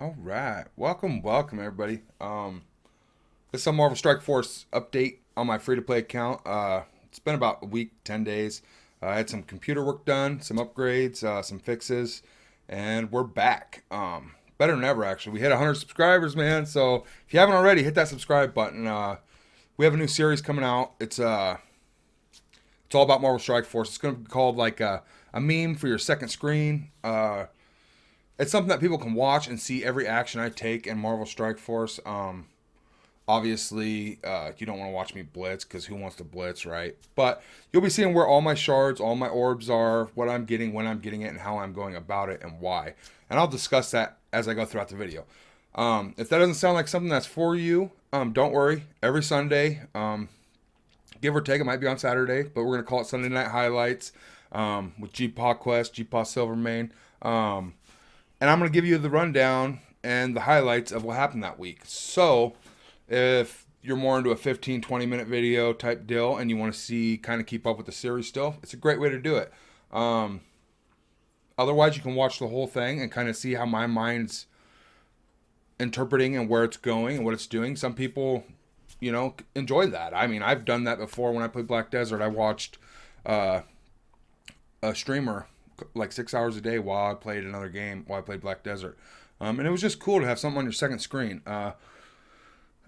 All right, welcome everybody. This is a Marvel Strike Force update on my free-to-play account. It's been about a week, 10 days. I had some computer work done, some upgrades, some fixes, and we're back. Better than ever, actually. We hit 100 subscribers, man. So if you haven't already, hit that subscribe button. We have a new series coming out. It's all about Marvel Strike Force. It's going to be called like a meme for your second screen. It's something that people can watch and see every action I take in Marvel Strike Force. Obviously, you don't want to watch me blitz because who wants to blitz, right? But you'll be seeing where all my shards, all my orbs are, what I'm getting, when I'm getting it, and how I'm going about it, and why. And I'll discuss that as I go throughout the video. If that doesn't sound like something that's for you, don't worry. Every Sunday, give or take, it might be on Saturday, but we're going to call it Sunday Night Highlights with GpaSilverMane. And I'm going to give you the rundown and the highlights of what happened that week. So, if you're more into a 15, 20-minute video type deal and you want to see, kind of keep up with the series still, it's a great way to do it. Otherwise, you can watch the whole thing and kind of see how my mind's interpreting and where it's going and what it's doing. Some people, enjoy that. I mean, I've done that before when I played Black Desert. I watched a streamer like 6 hours a day while I played another game, while I played Black Desert. And it was just cool to have something on your second screen. Now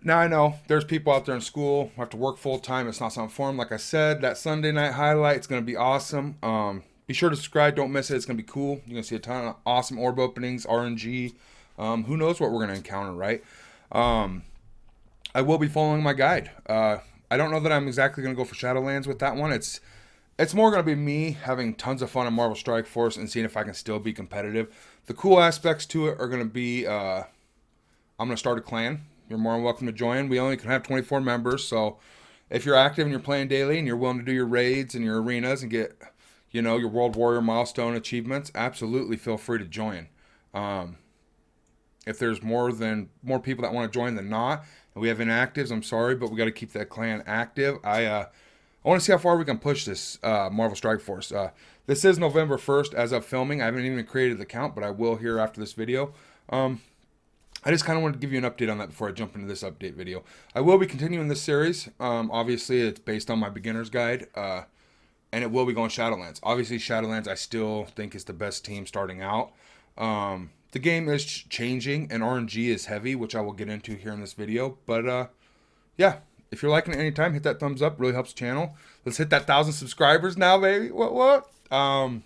I know there's people out there in school who have to work full time. It's not something for them. Like I said, that Sunday night highlight, it's going to be awesome. Be sure to subscribe. Don't miss it. It's going to be cool. You're going to see a ton of awesome orb openings, RNG. Who knows what we're going to encounter, right? I will be following my guide. I don't know that I'm exactly going to go for Shadowlands with that one. It's more going to be me having tons of fun in Marvel Strike Force and seeing if I can still be competitive. The cool aspects to it are going to be I'm going to start a clan. You're more than welcome to join. We only can have 24 members, so if you're active and you're playing daily and you're willing to do your raids and your arenas and get, your World Warrior milestone achievements, absolutely feel free to join. If there's more people that want to join than not, and we have inactives, I'm sorry, but we got to keep that clan active. I want to see how far we can push this Marvel Strike Force. This is November 1st as of filming. I haven't even created the account, but I will here after this video. I just kind of wanted to give you an update on that before I jump into this update video. I will be continuing this series. Obviously, it's based on my beginner's guide, and it will be going Shadowlands. Obviously, Shadowlands I still think is the best team starting out. The game is changing, and RNG is heavy, which I will get into here in this video. But, yeah. If you're liking it anytime, hit that thumbs up. Really helps the channel. Let's hit that 1,000 subscribers now, baby. What? I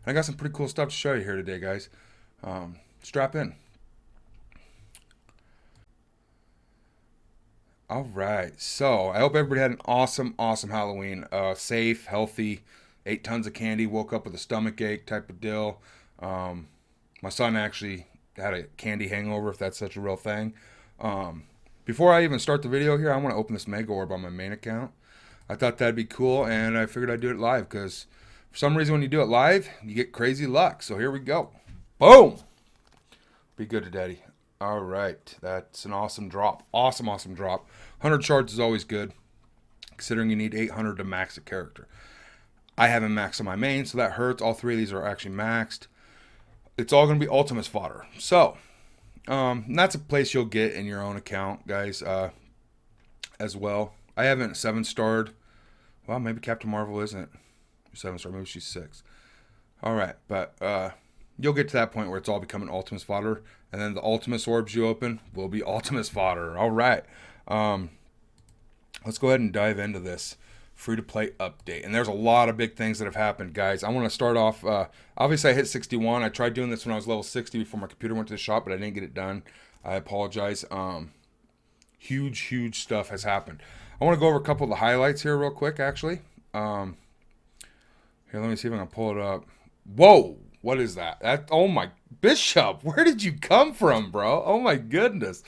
got some pretty cool stuff to show you here today, guys. Strap in. All right. So I hope everybody had an awesome Halloween. Safe, healthy, ate tons of candy, woke up with a stomach ache type of deal. My son actually had a candy hangover, if that's such a real thing. Before I even start the video here, I want to open this Mega Orb on my main account. I thought that'd be cool, and I figured I'd do it live, because for some reason when you do it live, you get crazy luck. So here we go. Boom! Be good to daddy. All right. That's an awesome drop. Awesome drop. 100 shards is always good, considering you need 800 to max a character. I haven't maxed on my main, so that hurts. All three of these are actually maxed. It's all going to be Ultimus fodder. So... that's a place you'll get in your own account, guys, as well. I haven't 7-starred. Well, maybe Captain Marvel isn't 7-star. Maybe she's 6. All right, but you'll get to that point where it's all becoming Ultimus fodder, and then the Ultimus orbs you open will be Ultimus fodder. All right. Let's go ahead and dive into this free-to-play update. And there's a lot of big things that have happened, guys. I want to start off, obviously I hit 61. I tried doing this when I was level 60 before my computer went to the shop, but I didn't get it done. I apologize. Huge stuff has happened. I want to go over a couple of the highlights here real quick, actually. Here, let me see if I can pull it up. Whoa! What is that? Oh my, Bishop! Where did you come from, bro? Oh my goodness.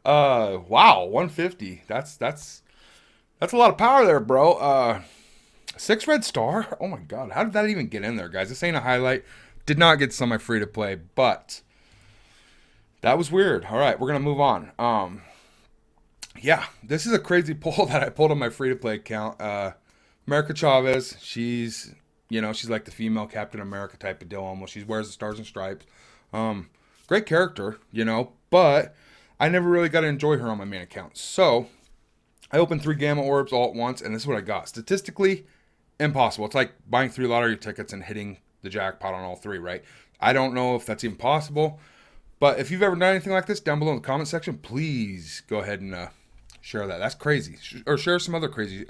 Wow, 150. That's a lot of power there, bro. 6 red star? Oh my god. How did that even get in there, guys? This ain't a highlight. Did not get some of my free to play, but that was weird. All right, we're going to move on. Yeah, this is a crazy pull that I pulled on my free to play account. America Chavez, she's like the female Captain America type of deal almost. She wears the stars and stripes. Great character, you know, but I never really got to enjoy her on my main account. So I opened 3 Gamma Orbs all at once, and this is what I got. Statistically, impossible. It's like buying 3 lottery tickets and hitting the jackpot on all 3, right? I don't know if that's even possible, but if you've ever done anything like this, down below in the comment section, please go ahead and share that. That's crazy. Or share some other crazy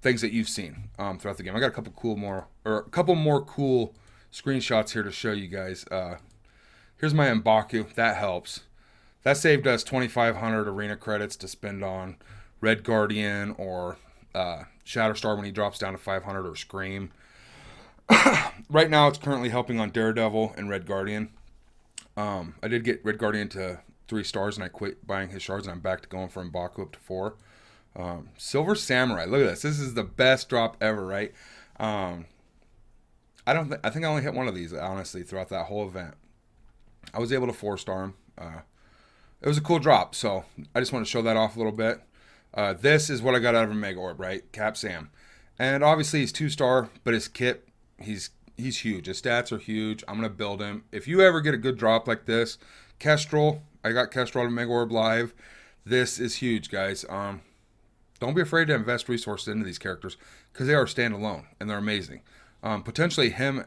things that you've seen throughout the game. I got a couple more cool screenshots here to show you guys. Here's my M'Baku. That helps. That saved us 2,500 arena credits to spend on Red Guardian or Shatterstar when he drops down to 500, or Scream. Right now, it's currently helping on Daredevil and Red Guardian. I did get Red Guardian to 3 stars, and I quit buying his shards, and I'm back to going for M'Baku up to 4. Silver Samurai. Look at this. This is the best drop ever, right? I think I only hit one of these, honestly, throughout that whole event. I was able to 4-star him. It was a cool drop, so I just want to show that off a little bit. This is what I got out of a Mega Orb, right? Cap Sam. And obviously he's 2-star, but his kit, he's huge. His stats are huge. I'm going to build him. If you ever get a good drop like this, Kestrel, I got Kestrel out of Mega Orb live. This is huge, guys. Don't be afraid to invest resources into these characters, because they are standalone, and they're amazing. Potentially him,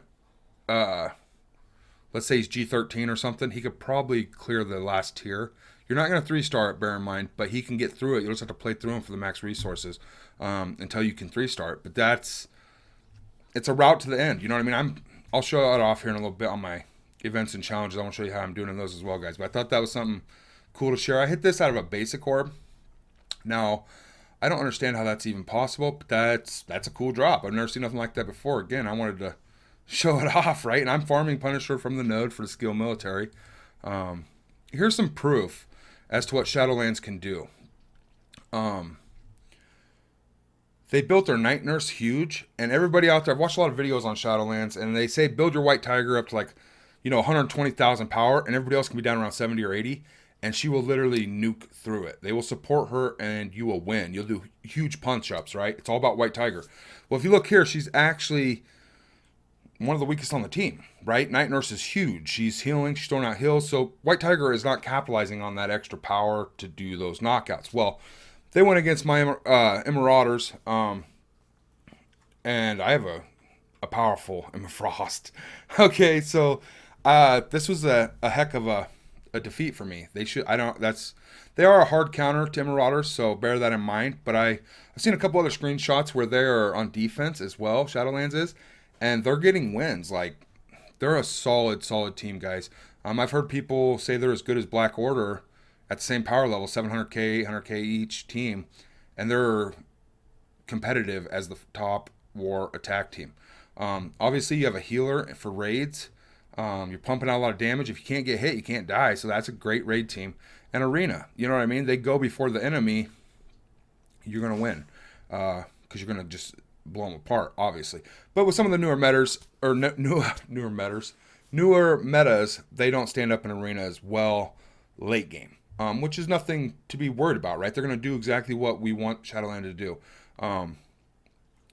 let's say he's G13 or something, he could probably clear the last tier. You're not going to 3-star it, bear in mind, but he can get through it. You'll just have to play through him for the max resources until you can 3-star it. But it's a route to the end. You know what I mean? I'll show it off here in a little bit on my events and challenges. I want to show you how I'm doing in those as well, guys. But I thought that was something cool to share. I hit this out of a basic orb. Now, I don't understand how that's even possible, but that's a cool drop. I've never seen nothing like that before. Again, I wanted to show it off, right? And I'm farming Punisher from the node for the skill military. Here's some proof as to what Shadowlands can do. They built their Night Nurse huge, and everybody out there, I've watched a lot of videos on Shadowlands, and they say build your White Tiger up to 120,000 power, and everybody else can be down around 70 or 80, and she will literally nuke through it. They will support her, and you will win. You'll do huge punch-ups, right? It's all about White Tiger. Well, if you look here, she's actually one of the weakest on the team, right? Night Nurse is huge. She's healing. She's throwing out heals. So White Tiger is not capitalizing on that extra power to do those knockouts. Well, they went against my Marauders, and I have a powerful Emma Frost. Okay, so this was a heck of a defeat for me. They are a hard counter to Marauders, so bear that in mind. But I've seen a couple other screenshots where they are on defense as well, Shadowlands is, and they're getting wins. Like, they're a solid team, guys. I've heard people say they're as good as Black Order at the same power level, 700k, 800k each team, and they're competitive as the top war attack team. Obviously, you have a healer for raids. You're pumping out a lot of damage. If you can't get hit, you can't die, so that's a great raid team. And Arena, you know what I mean? They go before the enemy, you're going to win, because you're going to just blow them apart, obviously. But with some of the newer metas, they don't stand up in Arena as well late game. Which is nothing to be worried about, right? They're going to do exactly what we want Shadowland to do. And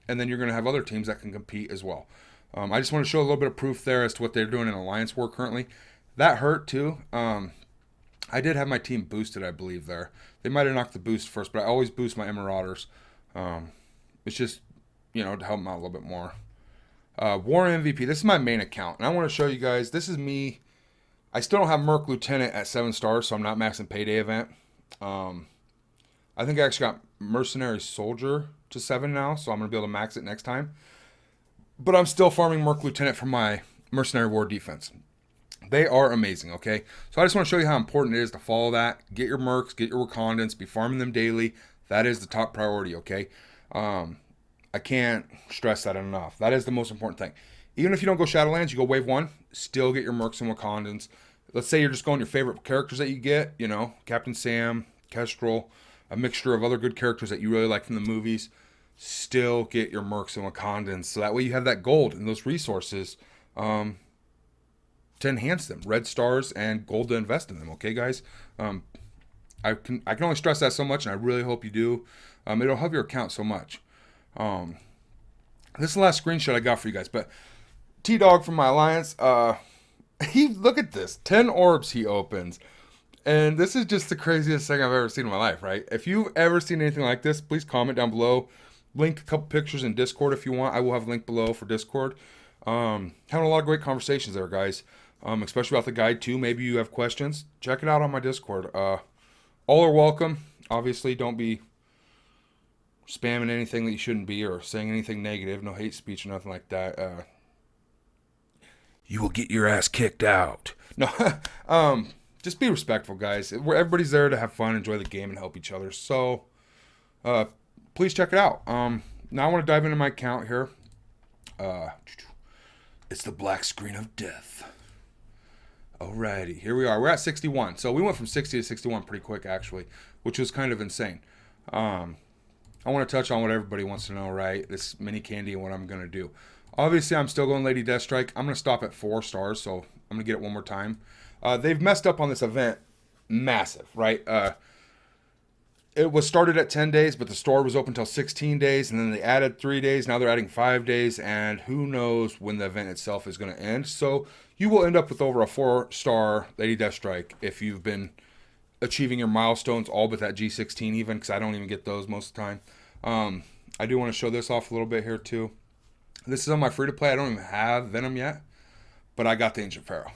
then you're going to have other teams that can compete as well. I just want to show a little bit of proof there as to what they're doing in Alliance War currently. That hurt too. I did have my team boosted, I believe, there. They might have knocked the boost first, but I always boost my Marauders. It's just, to help them out a little bit more. War MVP. This is my main account, and I want to show you guys. This is me. I still don't have Merc Lieutenant at 7 stars, so I'm not maxing Payday event. I think I actually got Mercenary Soldier to 7 now, so I'm going to be able to max it next time. But I'm still farming Merc Lieutenant for my Mercenary War defense. They are amazing, okay? So I just want to show you how important it is to follow that. Get your Mercs, get your Wakandans, be farming them daily. That is the top priority, okay? I can't stress that enough. That is the most important thing. Even if you don't go Shadowlands, you go Wave 1, still get your Mercs and Wakandans. Let's say you're just going your favorite characters that you get, Captain Sam, Kestrel, a mixture of other good characters that you really like from the movies. Still get your Mercs and Wakandans, so that way you have that gold and those resources to enhance them. Red stars and gold to invest in them, okay, guys? I can only stress that so much, and I really hope you do. It'll help your account so much. This is the last screenshot I got for you guys, but T-Dog from my Alliance, Look at this, 10 orbs he opens. And this is just the craziest thing I've ever seen in my life, right? If you've ever seen anything like this, please comment down below. Link a couple pictures in Discord if you want. I will have a link below for Discord. Having a lot of great conversations there, guys. Especially about the guide too. Maybe you have questions. Check it out on my Discord. All are welcome. Obviously, don't be spamming anything that you shouldn't be or saying anything negative. No hate speech or nothing like that. You will get your ass kicked out. No, just be respectful, guys. Everybody's there to have fun, enjoy the game, and help each other. So, please check it out. Now I want to dive into my account here. It's the black screen of death. Alrighty, here we are. We're at 61. So we went from 60 to 61 pretty quick, actually, which was kind of insane. I want to touch on what everybody wants to know, right? This mini candy and what I'm going to do. Obviously, I'm still going Lady Deathstrike. I'm going to stop at 4 stars, so I'm going to get it one more time. They've messed up on this event massive, right? It was started at 10 days, but the store was open until 16 days, and then they added 3 days. Now they're adding 5 days, and who knows when the event itself is going to end. So you will end up with over a 4-star Lady Deathstrike if you've been achieving your milestones, all but that G16 even, because I don't even get those most of the time. I do want to show this off a little bit here too. This is on my free-to-play. I don't even have Venom yet, but I got the Ancient Pharaoh.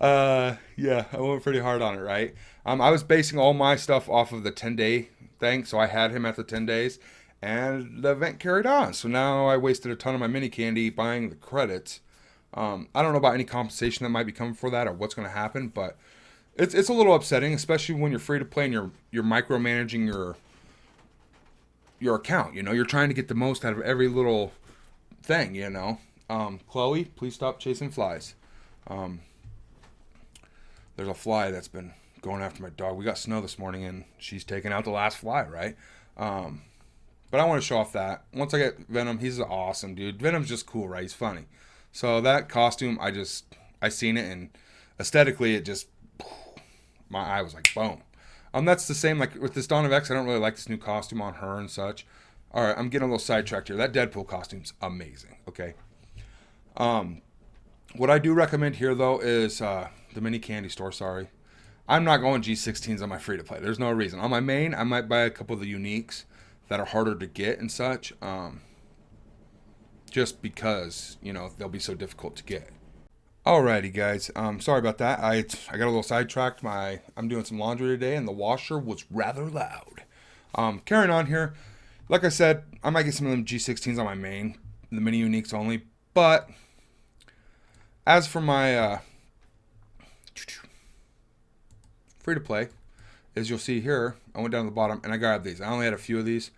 Yeah, I went pretty hard on it, right? I was basing all my stuff off of the 10-day thing, so I had him at the 10 days, and the event carried on. So now I wasted a ton of my mini candy buying the credits. I don't know about any compensation that might be coming for that or what's going to happen, but it's a little upsetting, especially when you're free to play and you're micromanaging your account. You know, you're trying to get the most out of every little thing. You know, Chloe, please stop chasing flies. There's a fly that's been going after my dog. We got snow this morning, and she's taking out the last fly, right? But I want to show off that. Once I get Venom, he's awesome, dude. Venom's just cool, right? He's funny. So that costume, I seen it, and aesthetically, it just, my eye was like, boom. That's the same, like, with this Dawn of X, I don't really like this new costume on her and such. All right, I'm getting a little sidetracked here. That Deadpool costume's amazing, okay? What I do recommend here, though, is the mini candy store, sorry. I'm not going G16s on my free-to-play. There's no reason. On my main, I might buy a couple of the uniques that are harder to get and such, just because, you know, they'll be so difficult to get. Alrighty, guys. Sorry about that. I got a little sidetracked. I'm doing some laundry today, and the washer was rather loud. Carrying on here. Like I said, I might get some of them G16s on my main, the mini uniques only. But as for my free to play, as you'll see here, I went down to the bottom and I grabbed these. I only had a few of these,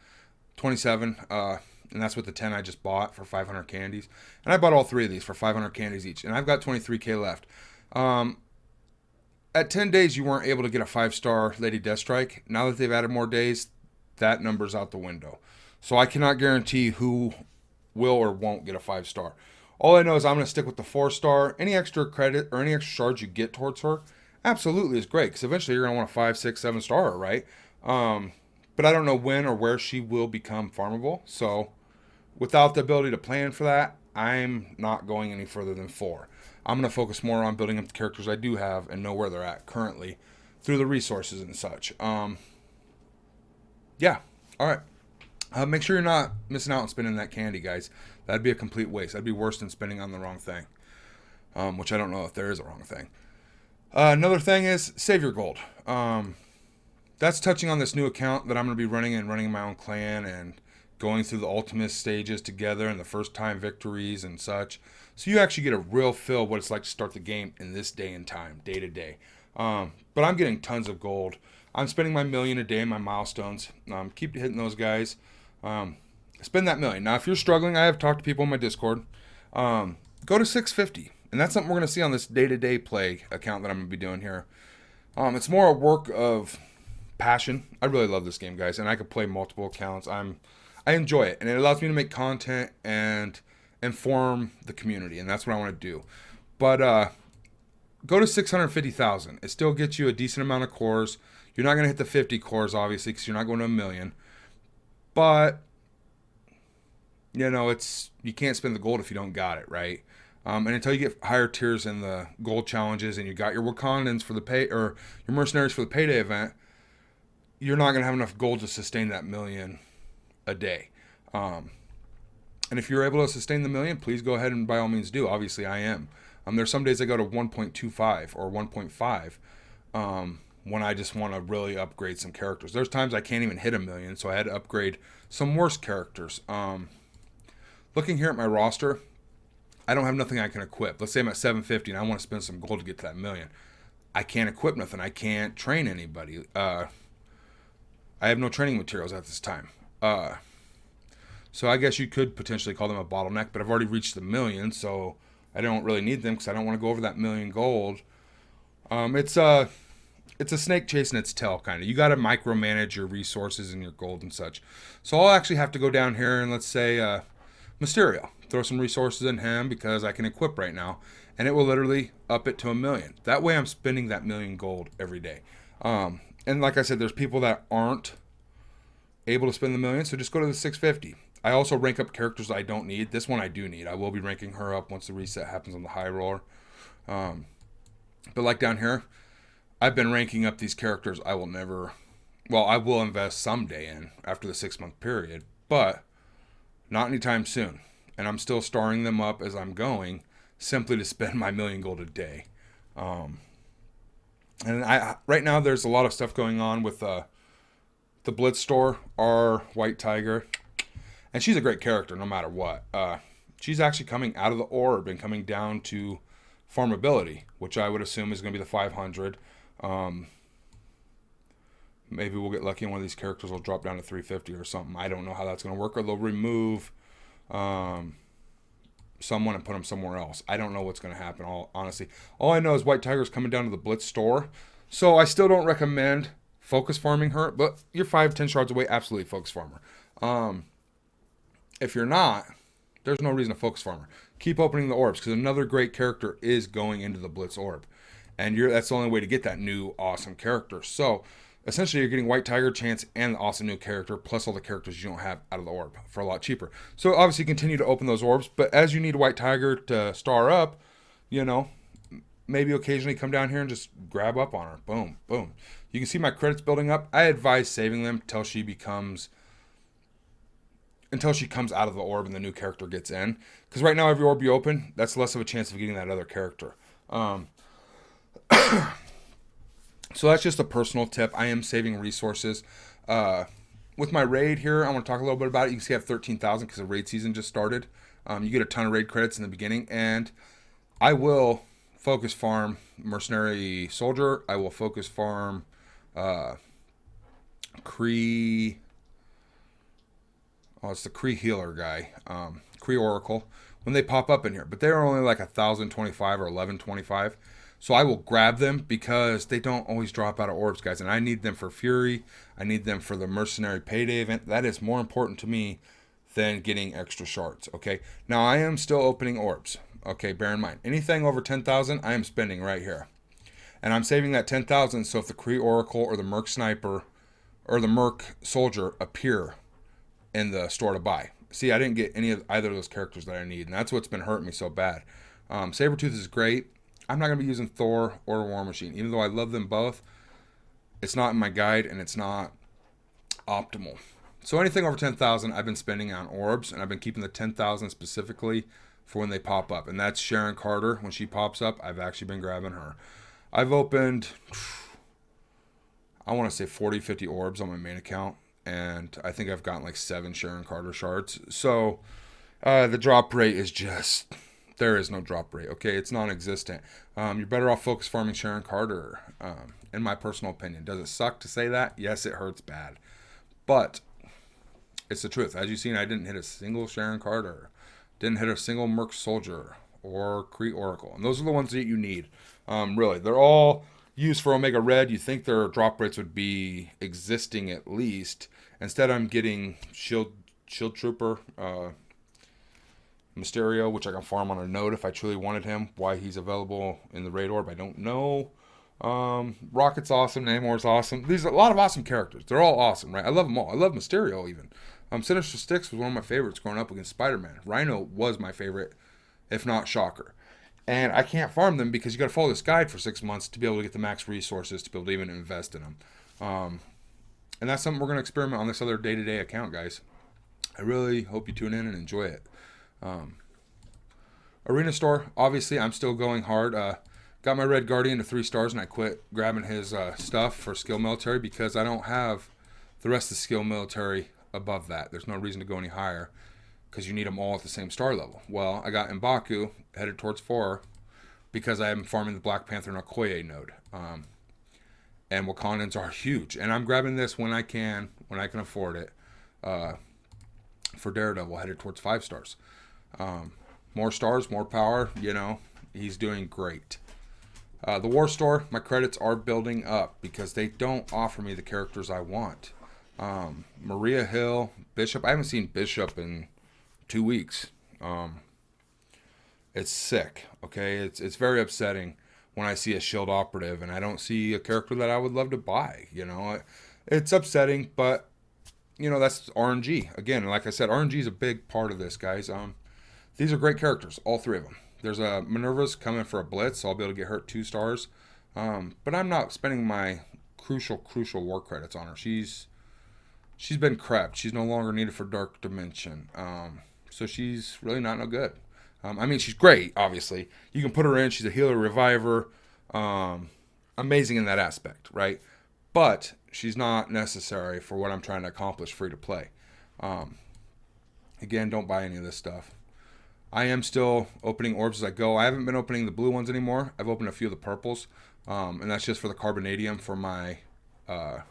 27. And that's with the 10 I just bought for 500 candies. And I bought all 3 of these for 500 candies each. And I've got 23k left. At 10 days, you weren't able to get a 5-star Lady Deathstrike. Now that they've added more days, that number's out the window. So I cannot guarantee who will or won't get a 5-star. All I know is I'm going to stick with the 4-star. Any extra credit or any extra charge you get towards her, absolutely is great. Because eventually you're going to want a 5, 6, 7-star, right? But I don't know when or where she will become farmable. So without the ability to plan for that, I'm not going any further than 4. I'm going to focus more on building up the characters I do have and know where they're at currently through the resources and such. Yeah. All right. Make sure you're not missing out on spending that candy, guys. That'd be a complete waste. That'd be worse than spending on the wrong thing, which I don't know if there is a wrong thing. Another thing is save your gold. That's touching on this new account that I'm going to be running my own clan and going through the ultimate stages together and the first time victories and such. So you actually get a real feel of what it's like to start the game in this day and time, day to day. But I'm getting tons of gold. I'm spending my million a day in my milestones. Keep hitting those, guys. Spend that million. Now, if you're struggling, I have talked to people in my Discord. Go to 650. And that's something we're going to see on this day-to-day play account that I'm going to be doing here. It's more a work of passion. I really love this game, guys, and I could play multiple accounts. I enjoy it, and it allows me to make content and inform the community, and that's what I want to do. But go to 650,000. It still gets you a decent amount of cores. You're not going to hit the 50 cores, obviously, because you're not going to a million. But you know, you can't spend the gold if you don't got it, right? And until you get higher tiers in the gold challenges and you got your Wakandans for the pay, or your mercenaries for the payday event, you're not going to have enough gold to sustain that million a day. And if you're able to sustain the million, please go ahead and by all means do. Obviously, I am. There's some days I go to 1.25 or 1.5 when I just want to really upgrade some characters. There's times I can't even hit a million, so I had to upgrade some worse characters. Looking here at my roster, I don't have nothing I can equip. Let's say I'm at 750 and I want to spend some gold to get to that million. I can't equip nothing. I can't train anybody. I have no training materials at this time. So I guess you could potentially call them a bottleneck, but I've already reached the million, so I don't really need them because I don't want to go over that million gold. It's a snake chasing its tail, kind of. You got to micromanage your resources and your gold and such. So I'll actually have to go down here and let's say Mysterio. Throw some resources in him because I can equip right now, and it will literally up it to 1 million. That way I'm spending that million gold every day. And like I said, there's people that aren't able to spend the million, so just go to the 650. I also rank up characters I don't need. This one I do need. I will be ranking her up once the reset happens on the high roller. But like down here, I've been ranking up these characters I will never... Well, I will invest someday in after the 6-month period, but not anytime soon. And I'm still starring them up as I'm going, simply to spend my million gold a day. And right now there's a lot of stuff going on with the Blitz store, our White Tiger. And she's a great character no matter what. She's actually coming out of the Orb and coming down to farmability, which I would assume is going to be the 500. Maybe we'll get lucky and one of these characters will drop down to 350 or something. I don't know how that's going to work. Or they'll remove someone and put them somewhere else. I don't know what's going to happen, honestly. All I know is White Tiger's coming down to the Blitz store. So I still don't recommend focus farming her, but you're 5-10 shards away, absolutely focus farmer. If you're not, there's no reason to focus farmer. Keep opening the orbs, because another great character is going into the Blitz orb. And that's the only way to get that new awesome character. So essentially you're getting White Tiger chance and the awesome new character, plus all the characters you don't have out of the orb for a lot cheaper. So obviously continue to open those orbs, but as you need White Tiger to star up, maybe occasionally come down here and just grab up on her. Boom, boom. You can see my credits building up. I advise saving them until she comes out of the orb and the new character gets in. Because right now every orb you open, that's less of a chance of getting that other character. So that's just a personal tip. I am saving resources. With my raid here, I want to talk a little bit about it. You can see I have 13,000 because the raid season just started. You get a ton of raid credits in the beginning. And I will focus farm Mercenary Soldier. I will focus farm Kree... Oh, it's the Kree Healer guy. Kree Oracle. When they pop up in here. But they're only like 1,025 or 1,125. So I will grab them because they don't always drop out of orbs, guys. And I need them for Fury. I need them for the Mercenary Payday event. That is more important to me than getting extra shards, okay? Now, I am still opening orbs, okay? Bear in mind, anything over 10,000, I am spending right here. And I'm saving that 10,000 so if the Kree Oracle or the Merc Sniper or the Merc Soldier appear in the store to buy. See, I didn't get either of those characters that I need, and that's what's been hurting me so bad. Sabretooth is great. I'm not going to be using Thor or War Machine. Even though I love them both, it's not in my guide, and it's not optimal. So anything over 10,000, I've been spending on orbs, and I've been keeping the 10,000 specifically for when they pop up. And that's Sharon Carter. When she pops up, I've actually been grabbing her. I've opened, I want to say 40, 50 orbs on my main account. And I think I've gotten like 7 Sharon Carter shards. So the drop rate is just... There is no drop rate, okay? It's non-existent. You're better off focus farming Sharon Carter, in my personal opinion. Does it suck to say that? Yes, it hurts bad. But it's the truth. As you've seen, I didn't hit a single Sharon Carter. Didn't hit a single Merc Soldier or Kree Oracle. And those are the ones that you need. Really, they're all used for Omega Red. You think their drop rates would be existing at least. Instead, I'm getting Shield Trooper, Mysterio, which I can farm on a node if I truly wanted him. Why he's available in the raid orb, I don't know. Rocket's awesome. Namor's awesome. These are a lot of awesome characters. They're all awesome, right? I love them all. I love Mysterio even. Sinister Six was one of my favorites growing up against Spider-Man. Rhino was my favorite, if not Shocker. And I can't farm them because you got to follow this guide for 6 months to be able to get the max resources to be able to even invest in them. And that's something we're going to experiment on this other day-to-day account, guys. I really hope you tune in and enjoy it. Arena store, obviously, I'm still going hard. Got my Red Guardian to 3 stars, and I quit grabbing his stuff for skill military because I don't have the rest of the skill military above that. There's no reason to go any higher because you need them all at the same star level. Well, I got M'Baku headed towards 4 because I am farming the Black Panther and Okoye node. And Wakandans are huge. And I'm grabbing this when I can afford it. For Daredevil, headed towards 5 stars. More stars, more power, you know, he's doing great. The War Store, my credits are building up because they don't offer me the characters I want. Maria Hill, Bishop, I haven't seen Bishop in 2 weeks. It's sick, okay? It's very upsetting when I see a shield operative and I don't see a character that I would love to buy, you know. It's upsetting, but, you know, that's RNG. Again, like I said, RNG is a big part of this, guys. These are great characters, all 3 of them. There's a Minerva's coming for a Blitz, so I'll be able to get her 2 stars. But I'm not spending my crucial war credits on her. She's been crapped. She's no longer needed for Dark Dimension. So she's really not no good. I mean, she's great, obviously. You can put her in. She's a healer, reviver. Amazing in that aspect, right? But she's not necessary for what I'm trying to accomplish free to play. Again, don't buy any of this stuff. I am still opening orbs as I go. I haven't been opening the blue ones anymore. I've opened a few of the purples. And that's just for the carbonadium for my... oh,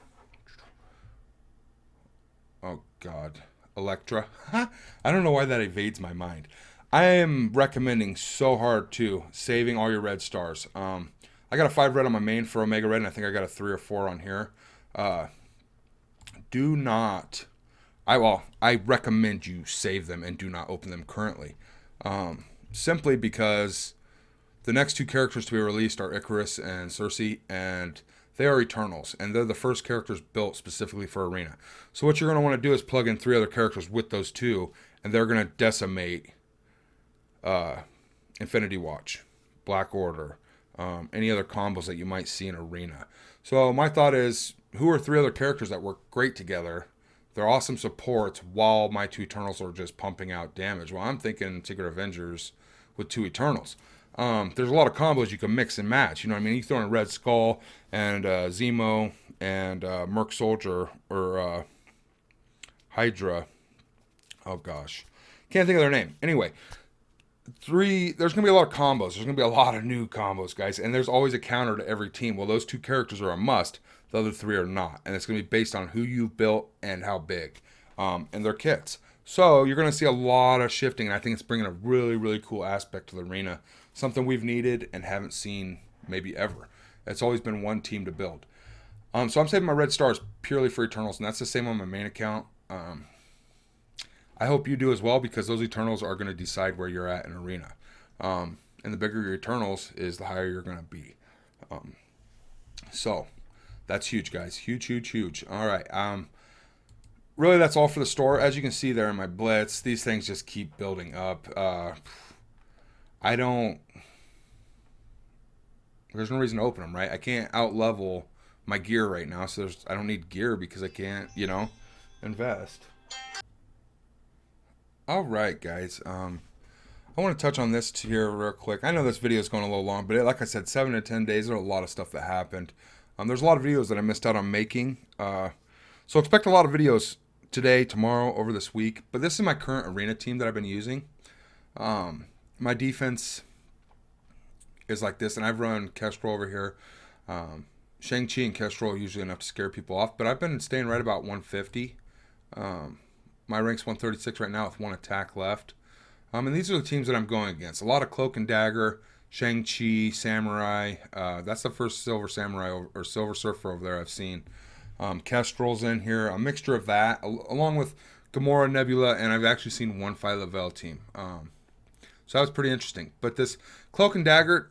God. Electra. I don't know why that evades my mind. I am recommending so hard, too, saving all your red stars. I got a 5 red on my main for Omega Red, and I think I got a 3 or 4 on here. Do not... I recommend you save them and do not open them currently. Simply because the next 2 characters to be released are Icarus and Cersei, and they are Eternals, and they're the first characters built specifically for Arena. So what you're going to want to do is plug in 3 other characters with those 2, and they're going to decimate Infinity Watch, Black Order, any other combos that you might see in Arena. So my thought is, who are 3 other characters that work great together? They're awesome supports while my 2 Eternals are just pumping out damage. Well, I'm thinking Secret Avengers with 2 Eternals. There's a lot of combos you can mix and match. You know what I mean? You throw in Red Skull and Zemo and Merc Soldier or Hydra. Oh, gosh. Can't think of their name. Anyway, 3, there's going to be a lot of combos. There's going to be a lot of new combos, guys. And there's always a counter to every team. Well, those 2 characters are a must. The other 3 are not. And it's going to be based on who you've built and how big. And their kits. So you're going to see a lot of shifting. And I think it's bringing a really, really cool aspect to the arena. Something we've needed and haven't seen maybe ever. It's always been one team to build. So I'm saving my red stars purely for Eternals. And that's the same on my main account. I hope you do as well, because those Eternals are going to decide where you're at in arena. And the bigger your Eternals is, the higher you're going to be. So that's huge, guys. Huge. All right. Really, that's all for the store. As you can see there in my Blitz, these things just keep building up. There's no reason to open them, right? I can't out-level my gear right now, so I don't need gear because I can't, invest. All right, guys. I want to touch on this here real quick. I know this video is going a little long, but like I said, 7 to 10 days, there's a lot of stuff that happened. There's a lot of videos that I missed out on making. So expect a lot of videos today, tomorrow, over this week. But this is my current arena team that I've been using. My defense is like this, and I've run Kestrel over here. Shang-Chi and Kestrel are usually enough to scare people off, but I've been staying right about 150. My rank's 136 right now with 1 attack left. And these are the teams that I'm going against. A lot of Cloak and Dagger, Shang-Chi, Samurai. That's the first Silver Samurai or Silver Surfer over there I've seen. Kestrel's in here. A mixture of that, along with Gamora, Nebula, and I've actually seen one Phi Lavelle team. So that was pretty interesting. But this Cloak and Dagger,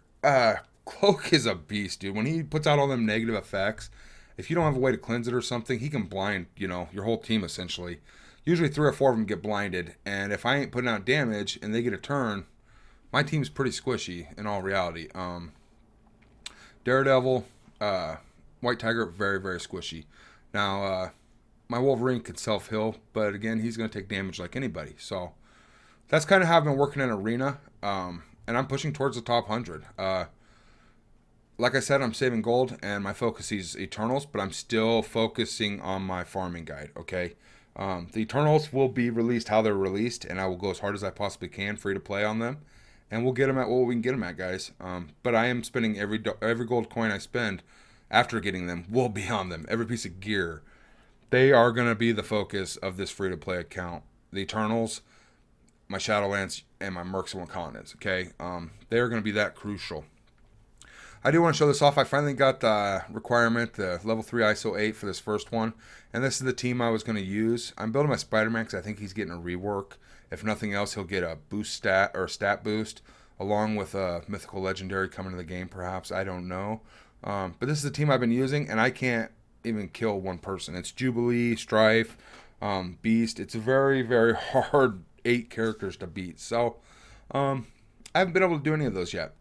Cloak is a beast, dude. When he puts out all them negative effects, if you don't have a way to cleanse it or something, he can blind, your whole team essentially. Usually 3 or 4 of them get blinded, and if I ain't putting out damage and they get a turn, my team's pretty squishy in all reality. Daredevil, White Tiger, very, very squishy. Now, my Wolverine can self-heal, but again, he's going to take damage like anybody. So that's kind of how I've been working in Arena, and I'm pushing towards the top 100. Like I said, I'm saving gold, and my focus is Eternals, but I'm still focusing on my farming guide, okay? The Eternals will be released how they're released, and I will go as hard as I possibly can, free to play on them. And we'll get them at what we can get them at, guys. But I am spending every gold coin I spend after getting them will be on them. Every piece of gear. They are going to be the focus of this free-to-play account. The Eternals, my Shadowlands, and my Mercs and Wakandans, okay? They are going to be that crucial. I do want to show this off. I finally got the requirement, the level 3 ISO 8 for this first one. And this is the team I was going to use. I'm building my Spider-Man because I think he's getting a rework. If nothing else, he'll get a boost stat or stat boost along with a mythical legendary coming to the game, perhaps. I don't know. But this is the team I've been using, and I can't even kill one person. It's Jubilee, Strife, Beast. It's very, very hard 8 characters to beat. So I haven't been able to do any of those yet.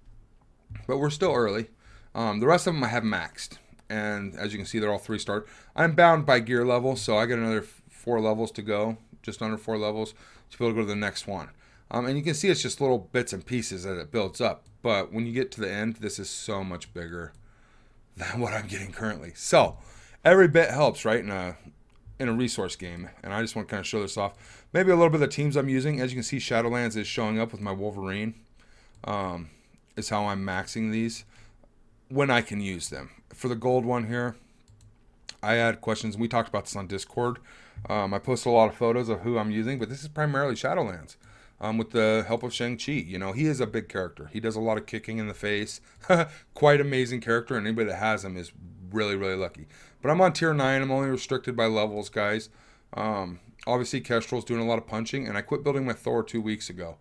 But we're still early. The rest of them I have maxed. And as you can see, they're all 3-star. I'm bound by gear level, so I got another 4 levels to go. Just under 4 levels to be able to go to the next one. And you can see it's just little bits and pieces that it builds up. But when you get to the end, this is so much bigger than what I'm getting currently. So every bit helps, right, in a resource game. And I just want to kind of show this off. Maybe a little bit of the teams I'm using. As you can see, Shadowlands is showing up with my Wolverine. Is how I'm maxing these when I can use them. For the gold one here, I had questions. We talked about this on Discord. I posted a lot of photos of who I'm using, but this is primarily Shadowlands. With the help of Shang-Chi. You know, he is a big character. He does a lot of kicking in the face. Quite amazing character, and anybody that has him is really, really lucky. But I'm on tier 9. I'm only restricted by levels, guys. Obviously, Kestrel's doing a lot of punching, and I quit building my Thor 2 weeks ago.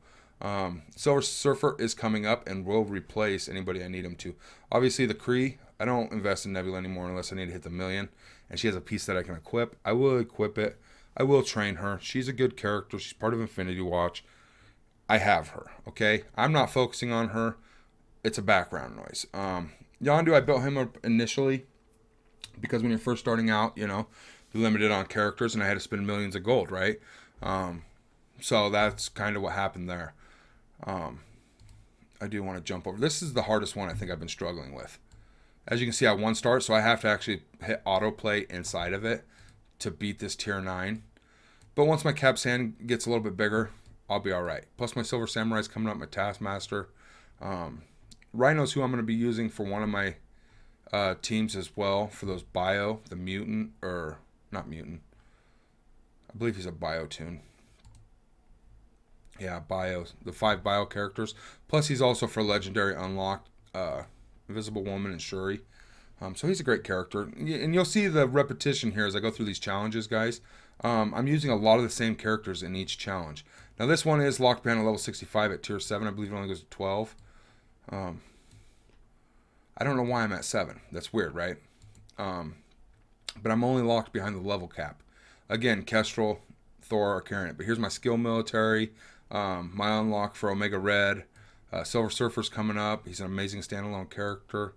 Silver Surfer is coming up and will replace anybody I need him to. Obviously, the Kree, I don't invest in Nebula anymore unless I need to hit the 1,000,000. And she has a piece that I can equip. I will equip it. I will train her. She's a good character. She's part of Infinity Watch. I have her, okay? I'm not focusing on her. It's a background noise. Yondu, I built him up initially because when you're first starting out, you know, you're limited on characters, and I had to spend millions of gold, right? So that's kind of what happened there. I do want to jump over. This is the hardest one I think I've been struggling with. As you can see, I 1-star, so I have to actually hit autoplay inside of it to beat this tier 9. But once my Cap Sand gets a little bit bigger, I'll be all right. Plus my Silver Samurai's coming up, my Taskmaster. Rhino's who I'm going to be using for one of my teams as well for those bio, the mutant, or not mutant. I believe he's a bio tune. Yeah, bio, the 5 bio characters. Plus he's also for Legendary Unlocked, Invisible Woman and Shuri. So he's a great character. And you'll see the repetition here as I go through these challenges, guys. I'm using a lot of the same characters in each challenge. Now this one is locked behind a level 65 at tier 7. I believe it only goes to 12. I don't know why I'm at 7. That's weird, right? But I'm only locked behind the level cap. Again, Kestrel, Thor are carrying it. But here's my skill military. My unlock for Omega Red. Silver Surfer's coming up. He's an amazing standalone character.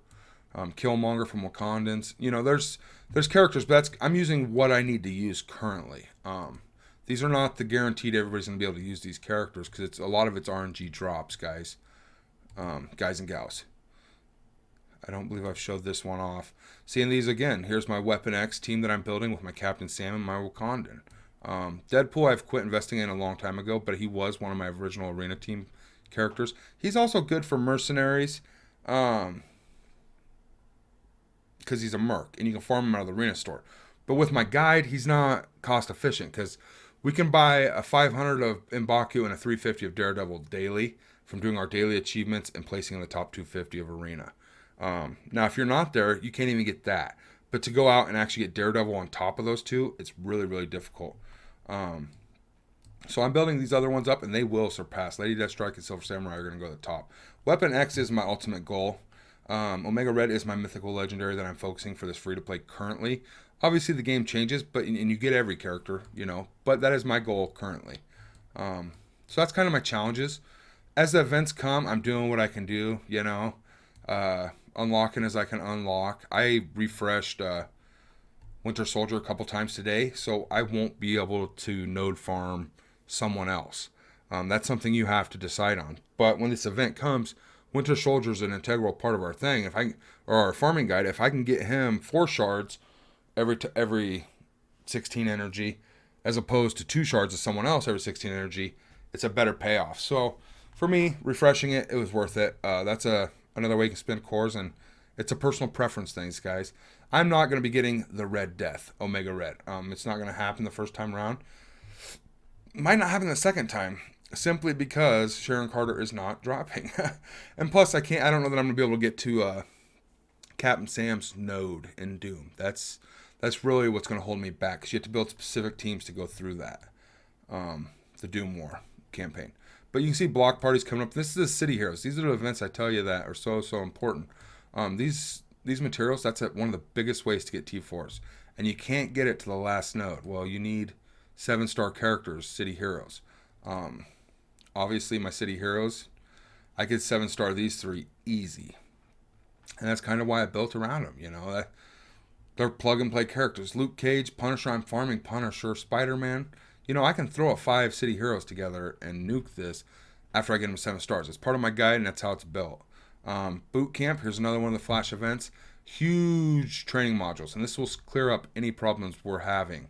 Killmonger from Wakandans. You know, there's characters, but I'm using what I need to use currently. These are not the guaranteed everybody's going to be able to use these characters because a lot of it's RNG drops, guys. Guys and gals. I don't believe I've showed this one off. Seeing these again, here's my Weapon X team that I'm building with my Captain Sam and my Wakandan. Deadpool I've quit investing in a long time ago, but he was one of my original Arena team characters. He's also good for mercenaries because he's a merc and you can farm him out of the Arena store. But with my guide, he's not cost efficient because we can buy a 500 of M'Baku and a 350 of Daredevil daily from doing our daily achievements and placing in the top 250 of Arena. Now, if you're not there, you can't even get that. But to go out and actually get Daredevil on top of those two, it's really, really difficult. So I'm building these other ones up, and they will surpass. Lady Deathstrike and Silver Samurai are going to go to the top. Weapon X is my ultimate goal. Omega Red is my mythical legendary that I'm focusing for this free-to-play currently. Obviously, the game changes, and you get every character, you know. But that is my goal currently. So that's kind of my challenges. as the events come, I'm doing what I can do, you know, unlocking as I can unlock. I refreshed Winter Soldier a couple times today, so I won't be able to node farm someone else. That's something you have to decide on. But when this event comes, Winter Soldier is an integral part of our thing. Or our farming guide, if I can get him 4 shards every 16 energy, as opposed to 2 shards of someone else every 16 energy, it's a better payoff. So for me, refreshing it, it was worth it. That's another way you can spend cores, and it's a personal preference thing, guys. I'm not going to be getting the Red Death, Omega Red. It's not going to happen the first time around. Might not happen the second time, simply because Sharon Carter is not dropping. And plus, I don't know that I'm going to be able to get to Captain Sam's node in Doom. That's really what's going to hold me back, because you have to build specific teams to go through that. The Doom War campaign. But you can see block parties coming up. This is the City Heroes. These are the events I tell you that are so important. These materials, that's one of the biggest ways to get T4s. And you can't get it to the last node. Well, you need 7-star characters, City Heroes. Obviously, my City Heroes, I could 7-star these 3 easy. And that's kind of why I built around them, you know. They're plug-and-play characters. Luke Cage, Punisher, I'm farming Punisher, Spider-Man. You know, I can throw a 5 City Heroes together and nuke this after I get them 7 stars. It's part of my guide, and that's how it's built. Boot Camp, here's another one of the Flash events. Huge training modules, and this will clear up any problems we're having.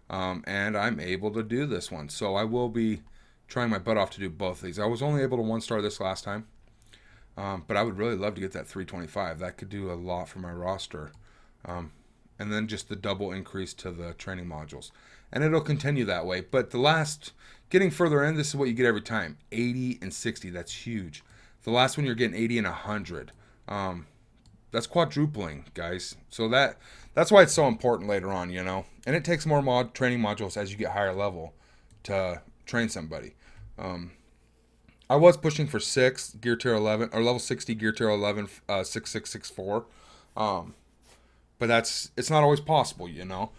And I'm able to do this one. So I will be trying my butt off to do both of these. I was only able to 1-star this last time. But I would really love to get that 325. That could do a lot for my roster. And then just the double increase to the training modules. And it'll continue that way. But getting further in, this is what you get every time. 80 and 60, that's huge. The last one, you're getting 80 and 100. That's quadrupling, guys. So that's why it's so important later on, you know. And it takes more training modules as you get higher level to train somebody. I was pushing for 6 gear tier 11 or level 60 gear tier 11 6664. But it's not always possible, you know.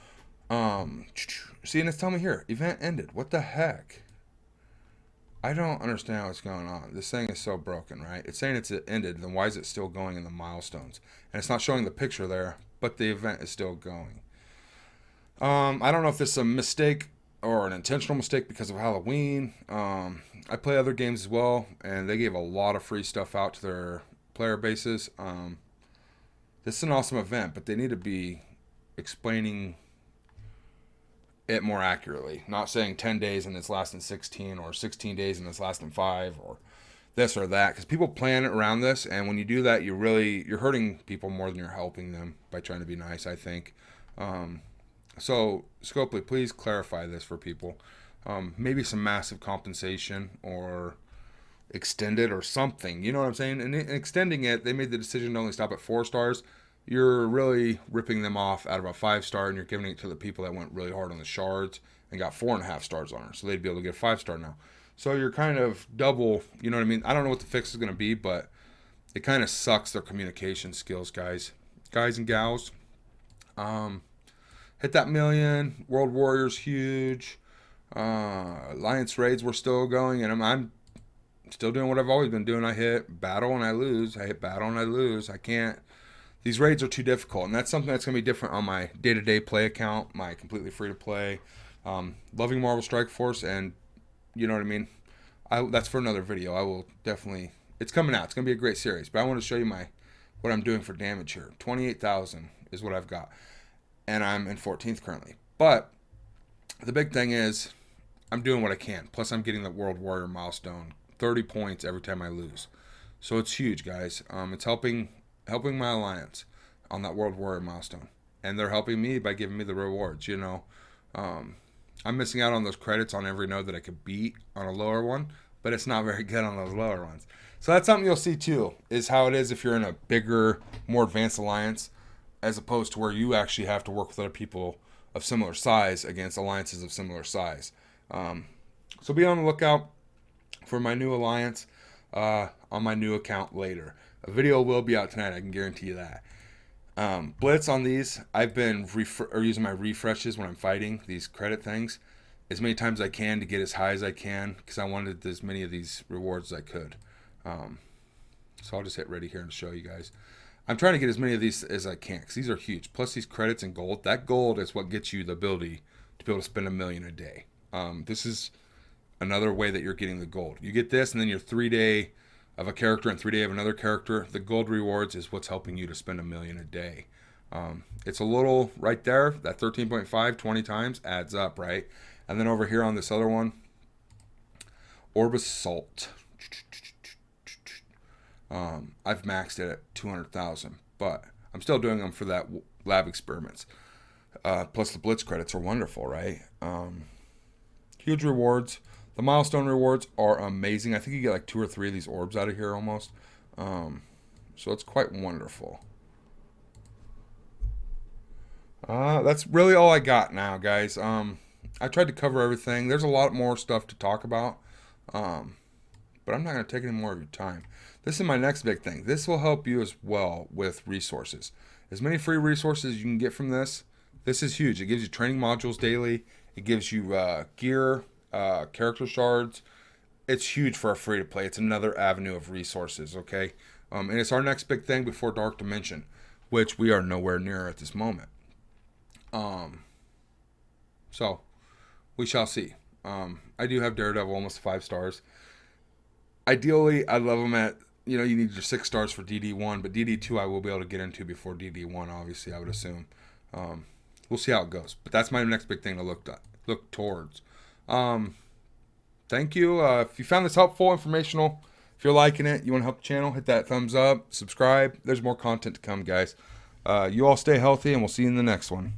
See, and it's telling me here, event ended. What the heck? I don't understand what's going on. This thing is so broken, right? It's saying it's ended, then why is it still going in the milestones? And it's not showing the picture there, but the event is still going. I don't know if this is a mistake or an intentional mistake because of Halloween. I play other games as well, and they gave a lot of free stuff out to their player bases. This is an awesome event, but they need to be explaining it more accurately. Not saying 10 days and it's lasting 16, or 16 days and it's lasting 5, or this or that. Because people plan around this, and when you do that, you're hurting people more than you're helping them by trying to be nice, I think. So, Scopely, please clarify this for people. Maybe some massive compensation or extended or something. You know what I'm saying? And extending it, they made the decision to only stop at 4 stars. You're really ripping them off out of a 5-star, and you're giving it to the people that went really hard on the shards and got 4.5 stars on it. So they'd be able to get a 5-star now. So you're kind of double, you know what I mean? I don't know what the fix is going to be, but it kind of sucks their communication skills, guys and gals. Hit that million. World Warriors, huge. Alliance raids, we're still going, and I'm still doing what I've always been doing. I hit battle and I lose. I hit battle and I lose. I can't. These raids are too difficult, and that's something that's going to be different on my day-to-day play account, my completely free-to-play, loving Marvel Strike Force, and you know what I mean? That's for another video. I will definitely... It's coming out. It's going to be a great series, but I want to show you what I'm doing for damage here. 28,000 is what I've got, and I'm in 14th currently. But the big thing is I'm doing what I can. Plus, I'm getting the World Warrior milestone, 30 points every time I lose. So it's huge, guys. It's helping my alliance on that World Warrior milestone, and they're helping me by giving me the rewards. You know, I'm missing out on those credits on every node that I could beat on a lower one, but it's not very good on those lower ones. So that's something you'll see too, is how it is if you're in a bigger, more advanced alliance, as opposed to where you actually have to work with other people of similar size against alliances of similar size. So be on the lookout for my new alliance on my new account later. A video will be out tonight, I can guarantee you that. Blitz on these, I've been using my refreshes when I'm fighting these credit things. as many times as I can to get as high as I can, because I wanted as many of these rewards as I could. So I'll just hit ready here and show you guys. I'm trying to get as many of these as I can, because these are huge. Plus these credits and gold. That gold is what gets you the ability to be able to spend $1 million a day. This is another way that you're getting the gold. You get this, and then your 3 day of a character and 3 day of another character. The gold rewards is what's helping you to spend $1 million a day. It's a little right there. That 13.5 20 times adds up, right? And then over here on this other one, Orb Assault. I've maxed it at 200,000, but I'm still doing them for that lab experiments. Plus the Blitz credits are wonderful, right? Huge rewards. The milestone rewards are amazing. I think you get like 2 or 3 of these orbs out of here almost. So it's quite wonderful. That's really all I got now, guys. I tried to cover everything. There's a lot more stuff to talk about. But I'm not going to take any more of your time. This is my next big thing. This will help you as well with resources. As many free resources as you can get from this. This is huge. It gives you training modules daily. It gives you gear, character shards. It's huge for a free to play. It's another avenue of resources, okay? And it's our next big thing before Dark Dimension, which we are nowhere near at this moment. So we shall see. I do have Daredevil almost 5 stars. Ideally, I'd love them at, you need your 6 stars for DD1, but DD2 I will be able to get into before DD1, obviously, I would assume. We'll see how it goes. But that's my next big thing to look towards. Thank you. If you found this helpful, informational, if you're liking it, you want to help the channel, hit that thumbs up, subscribe. There's more content to come, guys. You all stay healthy, and we'll see you in the next one.